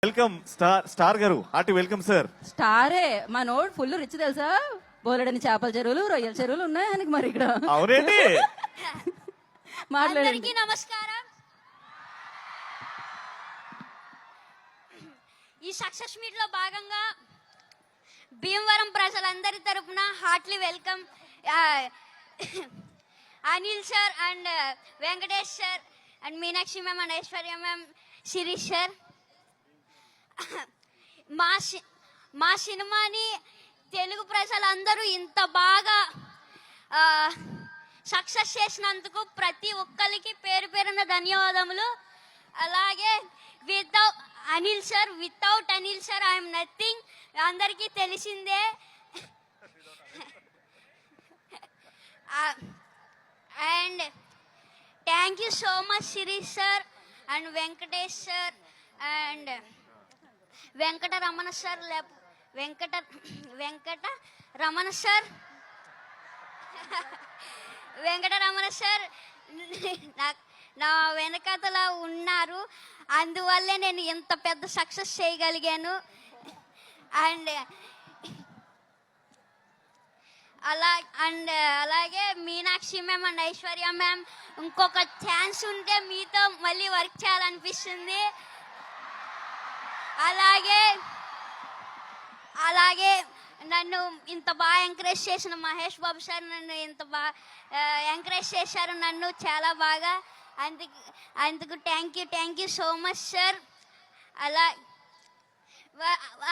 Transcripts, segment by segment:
Welcome star గారు, hearty welcome sir. స్టారే మనోడు full rich తెలుసా, బోలెడని చేపల చెరువులు రొయ్యల చెరువులు ఉన్నాయి ఆయనకి. మరి ఇక్కడ అవునండి. మాట్లాడండి. అందరికీ నమస్కారం. ఈ సక్సెస్ మీట్ లో భాగంగా భీమవరం ప్రజలందరి తరపున heartly welcome Anil sir and Venkatesh sir and Meenakshi ma'am and Aishwarya ma'am, Sirish sir. మా సినిమాని తెలుగు ప్రజలందరూ ఇంత బాగా సక్సెస్ చేసినందుకు ప్రతి ఒక్కరికి పేరు పేరున ధన్యవాదములు. అలాగే without Anil sir I'm nothing, అందరికీ తెలిసిందే. And thank you so much Sirish sir and Venkatesh sir and Venkata Ramana sir. Venkata Ramana sir Venkata Ramana sir నా వెనకతల ఉన్నారు, అందువల్లే నేను ఇంత పెద్ద సక్సెస్ చేయగలిగాను. అండ్ అలాగే Meenakshi ma'am and Aishwarya ma'am, ఇంకొక ఛాన్స్ ఉంటే మీతో మళ్ళీ వర్క్ చేయాలనిపిస్తుంది. అలాగే నన్ను ఇంత బాగా ఎంకరేజ్ చేసిన మహేష్ బాబు సార్ నన్ను ఇంత బాగా ఎంకరేజ్ చేశారు నన్ను చాలా బాగా. అందుకు thank you so much sir.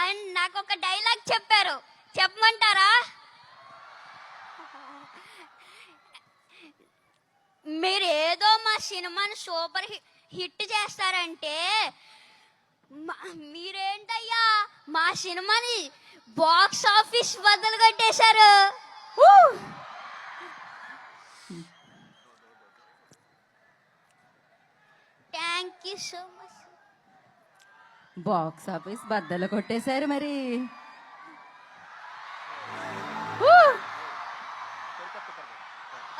And నాకు ఒక డైలాగ్ చెప్పారు, చెప్పమంటారా? మీరు ఏదో మా సినిమాని సూపర్ హిట్ చేస్తారంటే మీరేంటయ్యా మా సినిమాని బాక్స్ ఆఫీస్ బద్దలు కొట్టేశారు. Thank you so much. Box office బద్దలు కొట్టేశారు మరి.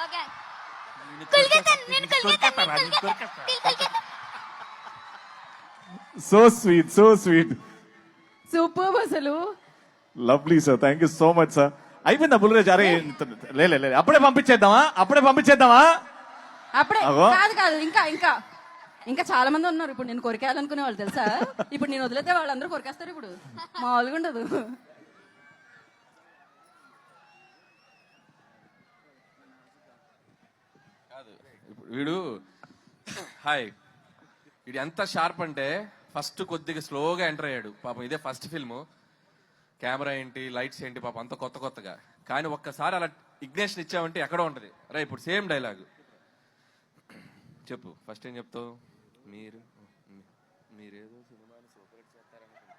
Okay, so sweet, so sweet, super అసలు. Lovely sir, thank you so much sir. అయిపోయిందా బుల్రాజ్? అరే లే అప్పుడే పంపించేద్దామా? అప్పుడే అగో. కాదు ఇంకా ఇంకా ఇంకా చాలా మంది ఉన్నారు. ఇప్పుడు నేను కొరికేయాలనుకునే వాళ్ళు తెలుసా. ఇప్పుడు నేను వదిలేతే వాళ్ళందరూ కొరికేస్తారు. ఇప్పుడు మామూలుగా ఉండదు. వీడు వీడు ఎంత షార్ప్ అంటే ఫస్ట్ కొద్దిగా స్లోగా ఎంటర్ అయ్యాడు పాపం. ఇదే ఫస్ట్ ఫిల్మ్, కెమెరా ఏంటి లైట్స్ ఏంటి పాపం అంత కొత్తగా. కానీ ఒక్కసారి అలా ఇగ్నేషన్ ఇచ్చామంటే ఎక్కడో ఉంటది. రా ఇప్పుడు సేమ్ డైలాగ్ చెప్పు. ఫస్ట్ ఏం చెప్తావు? మీరేదో సినిమాని సూపర్ హిట్ చేస్తారనుకుంటే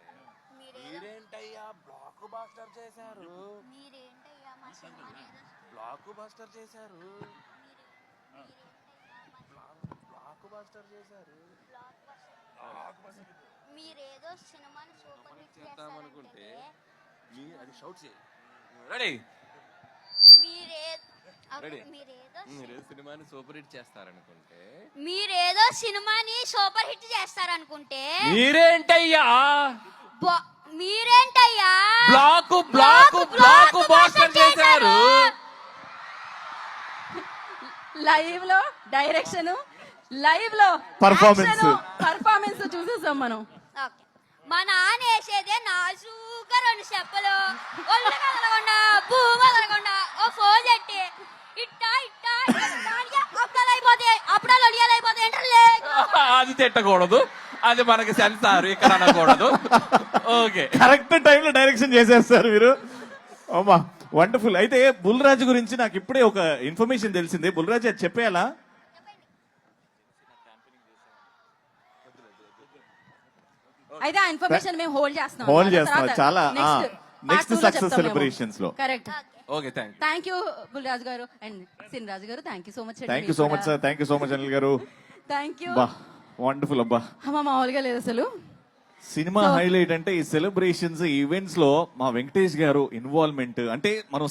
మీరేంటయ్యా బ్లాక్ బాస్టర్ చేశారు. మీరేదో సినిమాని సూపర్ హిట్ చేద్దామనుకుంటే అది షౌట్ చేయి. రెడీ? మీరేదో సినిమాని సూపర్ హిట్ చేస్తారనుకుంటే మీరేంటయ్యా బ్లాక్ బాస్టర్ చేశారు. లైవ్ లో డైరెక్షన్, లైవ్ లో పర్ఫార్మెన్స్ చూసేసాం మనం. మా నాన్న వేసేదే నాజూగా 2 చెప్పలు, ఒళ్ళు కదలకుండా భూమి కదలకుండా ఓ ఫోన్ చెట్టి ఇట్టా అప్పుడాలు అయిపోతాయి, అప్పుడాలు ఒడియాలు అయిపోతాయి. అది తిట్టకూడదు, అది మనకి సెన్సార్ ఇక్కడ అనకూడదు. ఓకే, కరెక్ట్ టైంలో డైరెక్షన్ చేసేస్తారు మీరు. అమ్మా వండర్ఫుల్. అయితే బుల్రాజు గురించి నాకు ఇప్పుడే ఒక ఇన్ఫర్మేషన్ తెలిసింది. బుల్రాజు అది చెప్పేయాలా? అయితే ఆ ఇన్ఫర్మేషన్ మేము హోల్డ్ చేస్తున్నాం. చాలా నెక్స్ట్ సక్సెస్ సెలబ్రేషన్స్ లో. Correct. Okay, thank you Bulraju గారు అండ్ సిన్రాజు గారు. Thank you so much. Thank you so much sir. Thank you so much Anil గారు. Thank you. వండర్ఫుల్ అబ్బా. మామూలుగా లేదు అసలు. సినిమా హైలైట్ అంటే ఈ సెలబ్రేషన్స్ ఈవెంట్స్ లో మా వెంకటేష్ గారు ఇన్వాల్వ్మెంట్ అంటే మనం